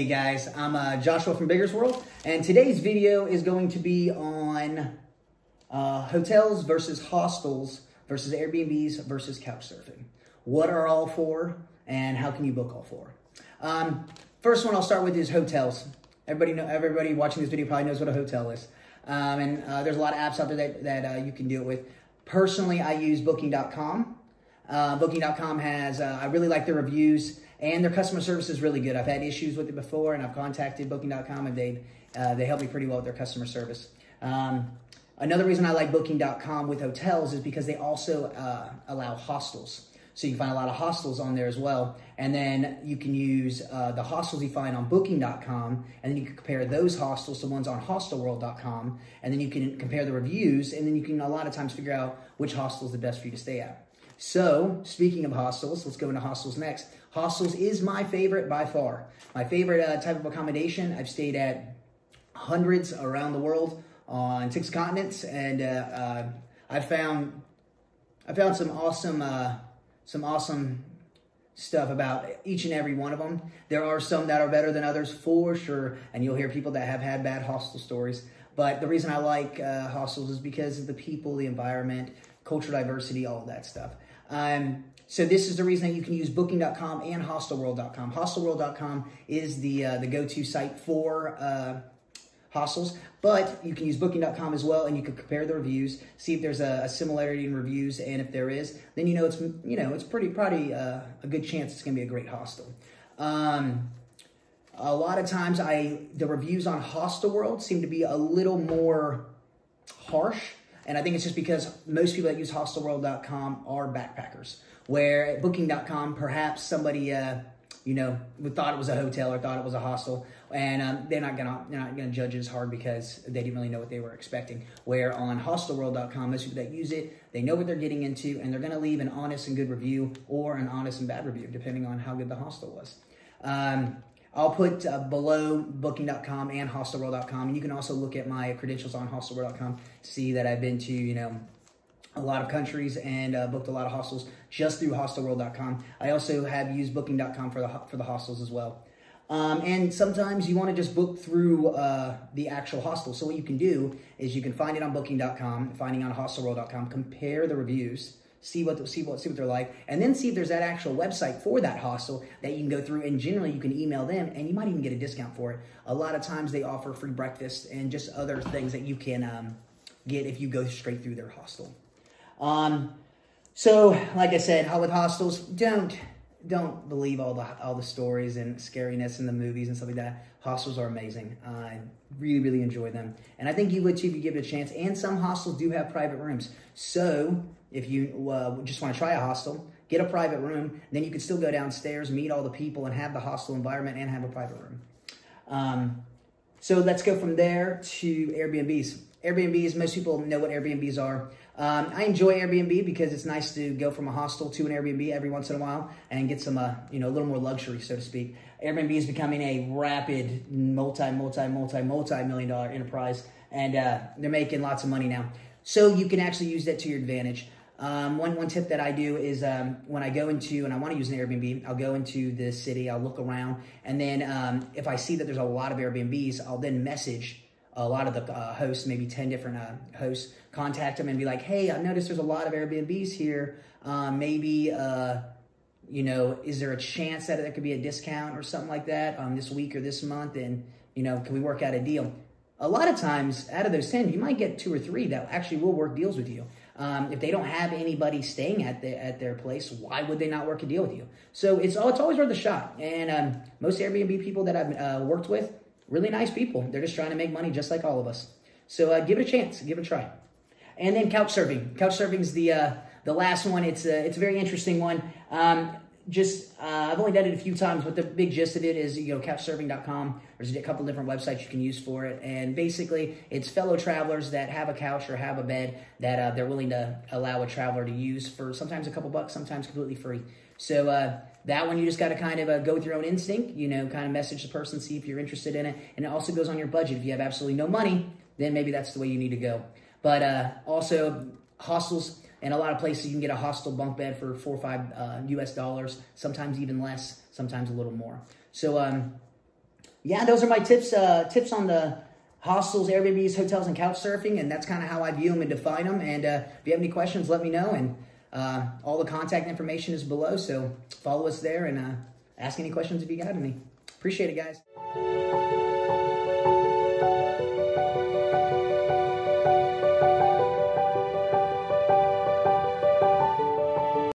Hey guys, I'm Joshua from Bigger's World, and today's video is going to be on hotels versus hostels versus Airbnbs versus couch surfing. What are all four, and how can you book all four? First one I'll start with is hotels. Everybody watching this video probably knows what a hotel is, there's a lot of apps out there that you can do it with. Personally, I use Booking.com. Booking.com has, I really like their reviews, and their customer service is really good. I've had issues with it before, and I've contacted Booking.com, and they help me pretty well with their customer service. Another reason I like Booking.com with hotels is because they also allow hostels. So you can find a lot of hostels on there as well. And then you can use the hostels you find on Booking.com, and then you can compare those hostels to ones on hostelworld.com, and then you can compare the reviews, and then you can a lot of times figure out which hostel is the best for you to stay at. So, speaking of hostels, let's go into hostels next. Hostels is my favorite by far. My favorite type of accommodation. I've stayed at hundreds around the world on 6 continents, and I found some awesome stuff about each and every one of them. There are some that are better than others for sure, and you'll hear people that have had bad hostel stories. But the reason I like hostels is because of the people, the environment, cultural diversity, all of that stuff. So this is the reason that you can use Booking.com and hostelworld.com. Hostelworld.com is the go-to site for hostels, but you can use Booking.com as well, and you can compare the reviews, see if there's a similarity in reviews, and if there is, then it's probably a good chance it's going to be a great hostel. A lot of times the reviews on Hostelworld seem to be a little more harsh, and I think it's just because most people that use hostelworld.com are backpackers, where at Booking.com, perhaps somebody thought it was a hotel or thought it was a hostel, and they're not gonna judge it as hard because they didn't really know what they were expecting. Where on hostelworld.com, most people that use it, they know what they're getting into, and they're gonna leave an honest and good review or an honest and bad review, depending on how good the hostel was. I'll put below Booking.com and hostelworld.com, and you can also look at my credentials on hostelworld.com to see that I've been to, a lot of countries and booked a lot of hostels just through hostelworld.com. I also have used Booking.com for the hostels as well. And sometimes you want to just book through the actual hostel. So what you can do is you can find it on Booking.com, finding it on hostelworld.com, compare the reviews, see what they're like, and then see if there's that actual website for that hostel that you can go through, and generally you can email them, and you might even get a discount for it. A lot of times they offer free breakfast and just other things that you can get if you go straight through their hostel. So like I said, with hostels, don't believe all the stories and scariness in the movies and stuff like that. Hostels are amazing. I really enjoy them, and I think you would too if you give it a chance. And some hostels do have private rooms, so if you just want to try a hostel, get a private room, then you can still go downstairs, meet all the people, and have the hostel environment and have a private room. So let's go from there to Airbnbs. Airbnbs, most people know what Airbnbs are. I enjoy Airbnb because it's nice to go from a hostel to an Airbnb every once in a while and get some, a little more luxury, so to speak. Airbnb is becoming a rapid multi-million dollar enterprise, and they're making lots of money now. So you can actually use that to your advantage. One tip that I do is when I go into, and I want to use an Airbnb, I'll go into the city, I'll look around, and then if I see that there's a lot of Airbnbs, I'll then message a lot of the hosts, maybe 10 different hosts, contact them and be like, hey, I noticed there's a lot of Airbnbs here. Maybe, is there a chance that there could be a discount or something like that this week or this month? And, can we work out a deal? A lot of times, out of those 10, you might get 2 or 3 that actually will work deals with you. If they don't have anybody staying at their place, why would they not work a deal with you? So it's always worth a shot. And most Airbnb people that I've worked with, really nice people. They're just trying to make money just like all of us. So give it a chance, give it a try. And then couch surfing. Couch surfing is the last one. It's a very interesting one. I've only done it a few times, but the big gist of it is, couchsurfing.com. There's a couple different websites you can use for it. And basically, it's fellow travelers that have a couch or have a bed that they're willing to allow a traveler to use for sometimes a couple bucks, sometimes completely free. So that one, you just got to kind of go with your own instinct, kind of message the person, see if you're interested in it. And it also goes on your budget. If you have absolutely no money, then maybe that's the way you need to go. But also, hostels, and a lot of places you can get a hostel bunk bed for $4 or $5 US, sometimes even less, sometimes a little more. So yeah, those are my tips on the hostels, Airbnbs, hotels, and couch surfing, and that's kind of how I view them and define them. And if you have any questions, let me know. And all the contact information is below, so follow us there and ask any questions if you got any. Appreciate it, guys.